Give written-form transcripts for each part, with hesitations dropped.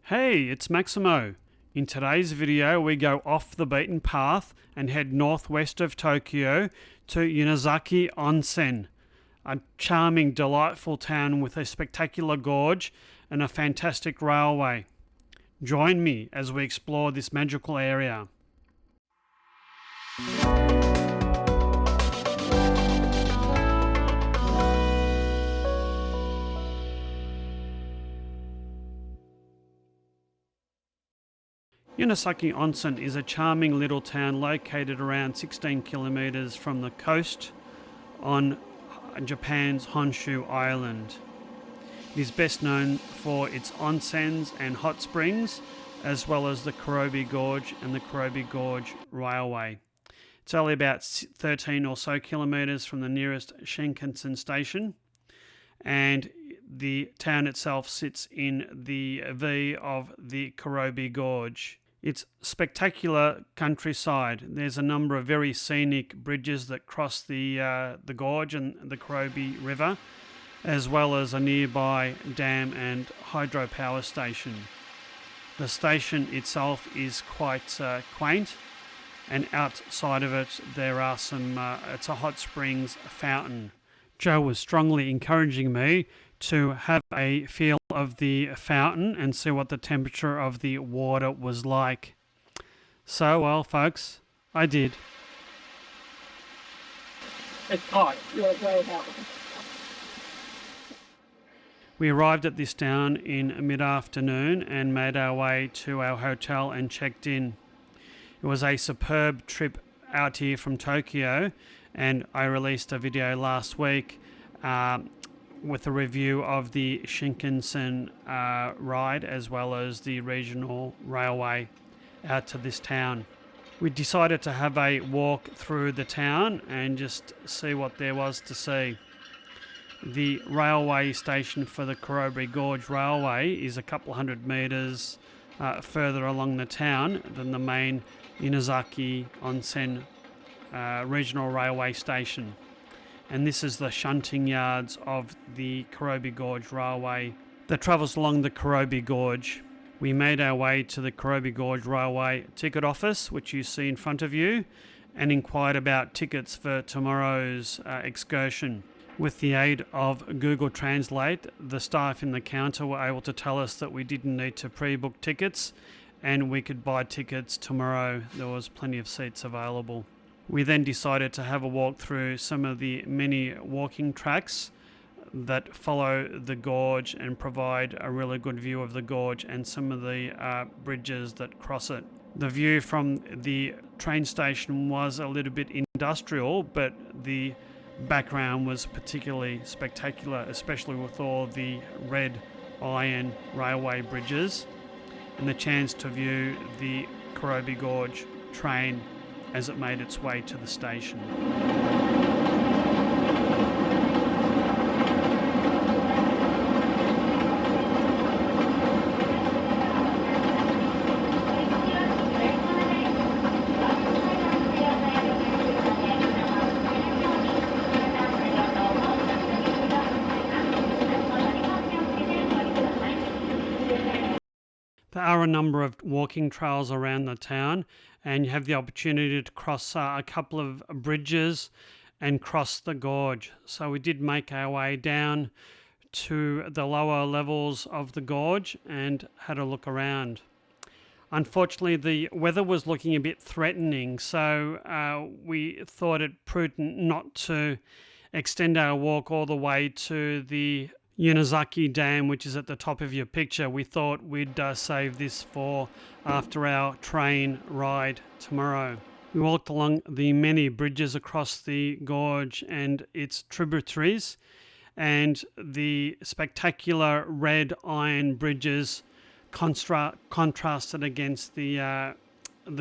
Hey, it's Maximo. In today's video we go off the beaten path and head northwest of Tokyo to Unazuki Onsen, a charming, delightful town with a spectacular gorge and a fantastic railway. Join me as we explore this magical area. Unazuki Onsen is a charming little town located around 16 kilometers from the coast on Japan's Honshu Island. It is best known for its onsens and hot springs, as well as the Kurobe Gorge and the Kurobe Gorge Railway. It's only about 13 or so kilometers from the nearest Shinkansen station, and the town itself sits in the V of the Kurobe Gorge. It's spectacular countryside. There's a number of very scenic bridges that cross the gorge and the Kurobe River, as well as a nearby dam and hydro power station. The station itself is quite quaint, and outside of it there are it's a hot springs fountain. Joe was strongly encouraging me to have a feel of the fountain and see what the temperature of the water was like. So, well, folks, I did. It's hot. You're very hot. We arrived at this town in mid-afternoon and made our way to our hotel and checked in. It was a superb trip out here from Tokyo, and I released a video last week with a review of the Shinkansen ride, as well as the regional railway out to this town. We decided to have a walk through the town and just see what there was to see. The railway station for the Kurobe Gorge Railway is a couple hundred metres further along the town than the main Unazukionsen regional railway station. And this is the shunting yards of the Kurobe Gorge Railway that travels along the Kurobe Gorge. We made our way to the Kurobe Gorge Railway ticket office, which you see in front of you, and inquired about tickets for tomorrow's excursion. With the aid of Google Translate, the staff in the counter were able to tell us that we didn't need to pre-book tickets and we could buy tickets tomorrow. There was plenty of seats available. We then decided to have a walk through some of the many walking tracks that follow the gorge and provide a really good view of the gorge and some of the bridges that cross it. The view from the train station was a little bit industrial, but the background was particularly spectacular, especially with all the red iron railway bridges and the chance to view the Kurobe Gorge train as it made its way to the station. There are a number of walking trails around the town, and you have the opportunity to cross a couple of bridges and cross the gorge. So we did make our way down to the lower levels of the gorge and had a look around. Unfortunately, the weather was looking a bit threatening, so we thought it prudent not to extend our walk all the way to the Unazuki Dam, which is at the top of your picture. We thought we'd save this for after our train ride tomorrow. We walked along the many bridges across the gorge and its tributaries, and the spectacular red iron bridges contrasted against the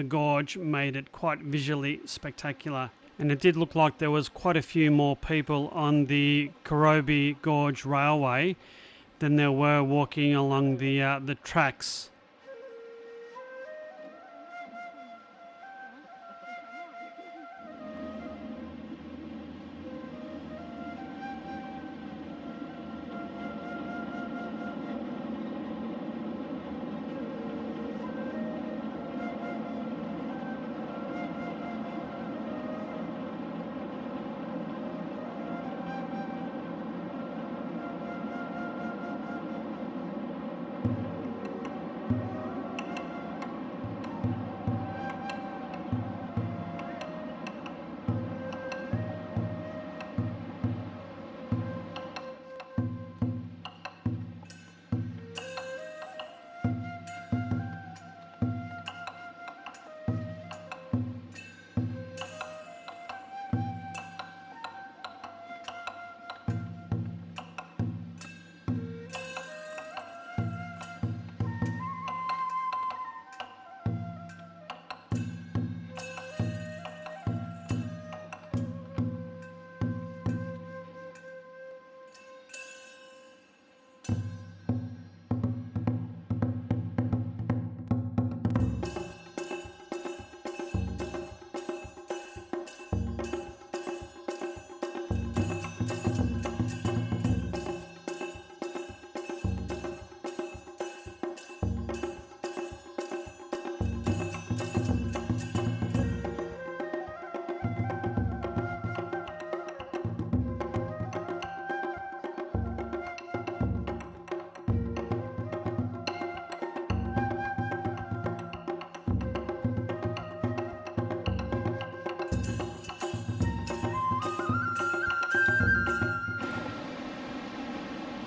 gorge made it quite visually spectacular. And it did look like there was quite a few more people on the Kurobe Gorge Railway than there were walking along the tracks.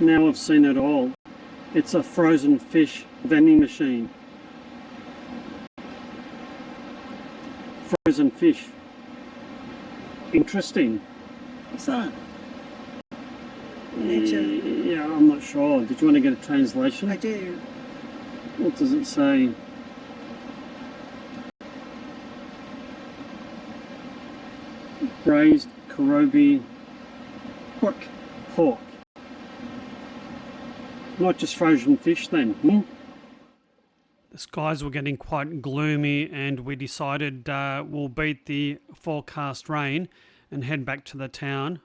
Now I've seen it all. It's a frozen fish vending machine. Frozen fish. Interesting. What's that? Nature. Yeah, I'm not sure. Did you want to get a translation? I do. What does it say? Braised Kurobe pork. Not just frozen fish then, The skies were getting quite gloomy and we decided we'll beat the forecast rain and head back to the town.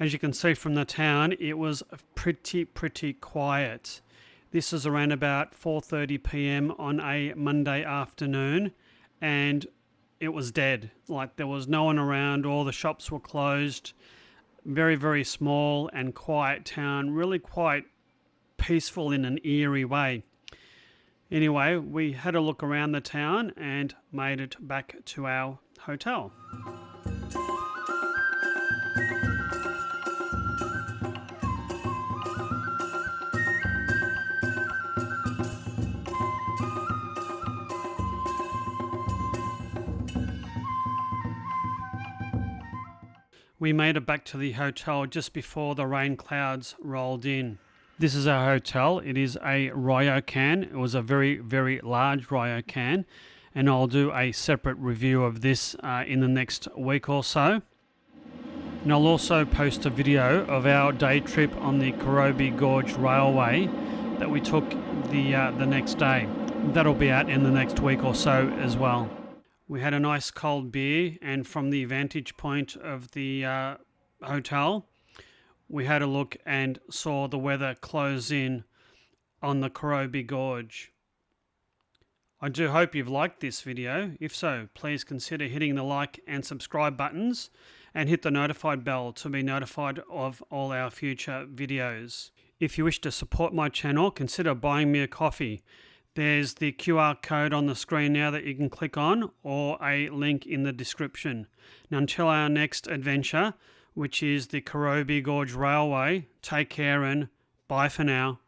As you can see from the town, it was pretty quiet. This is around about 4:30 p.m. on a Monday afternoon, and it was dead. Like, there was no one around, all the shops were closed. Very small and quiet town, really quite peaceful in an eerie way. Anyway, we had a look around the town and made it back to our hotel. We made it back to the hotel just before the rain clouds rolled in. This is our hotel. It is a Ryokan. It was a very large Ryokan, and I'll do a separate review of this in the next week or so. And I'll also post a video of our day trip on the Kurobe Gorge Railway that we took the next day. That'll be out in the next week or so as well. We had a nice cold beer, and from the vantage point of the hotel, we had a look and saw the weather close in on the Kurobe Gorge. I do hope you've liked this video. If so, please consider hitting the like and subscribe buttons and hit the notified bell to be notified of all our future videos. If you wish to support my channel, consider buying me a coffee. There's the QR code on the screen now that you can click on, or a link in the description. Now, until our next adventure, which is the Kurobe Gorge Railway, take care and bye for now.